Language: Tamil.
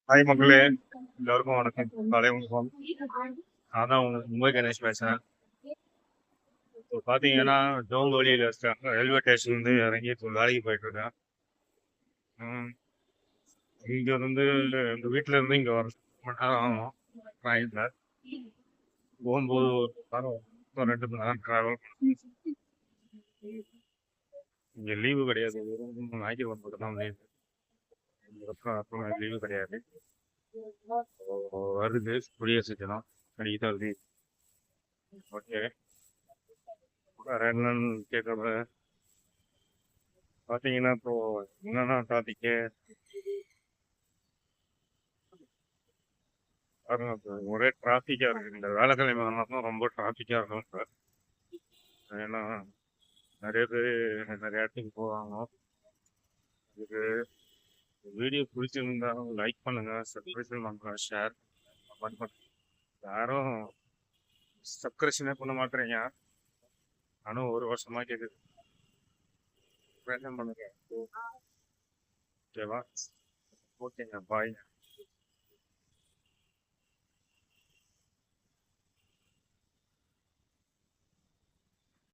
ஹாய் மக்களே, எல்லாருக்கும் வணக்கம். காலை வணக்கம். நான் தான் உங்க மும்பை கணேஷ் பேசுறேன். இப்போ பார்த்தீங்கன்னா டோம்பொலியில் இருக்காங்க, ரயில்வே ஸ்டேஷன் வந்து இறங்கி இப்போ வேலைக்கு போயிட்டு இருக்கேன். ம், இங்க இருந்து எங்கள் வீட்டில இருந்து இங்கே வர 2 மணி நேரம் ஆகும் ட்ரெயினில். போகும்போது ஒரு நேரம் 2 மணி நேரம் ட்ராவல். இங்கே லீவு கிடையாது, வெறும் ஞாயிற்றுக்கிழமை மட்டும் தான் லீவு. அப்புறம் லீவு கிடையாது. வருது குடியரசு தினம், அன்னைக்கு தான் லீவ். ஓகே, வேற என்னன்னு கேட்குறது பார்த்தீங்கன்னா இப்போ என்னன்னா டாபிக்கு பாருங்க, இப்போ ஒரே டிராஃபிக்காக இருக்குது. இந்த வேலைக்கிழமை ஆனால் ரொம்ப டிராஃபிக்காக இருக்கும் சார். ஏன்னா நிறைய பேர் நிறைய இடத்துக்கு போவாங்க. இதுக்கு வீடியோ பிடிச்சிருந்தா லைக் பண்ணுங்க, சப்ஸ்கிரைப் பண்ணுங்க, ஷேர் கமெண்ட் பண்ணுங்க. யாரும் சப்ஸ்கிரிப்ஷனே பண்ண மாட்டேறீங்க. நானும் ஒரு வருஷமா கேட்குது, பிரச்சனை பண்ணுங்க. ஓகேவா? ஓகேங்க, பாய்.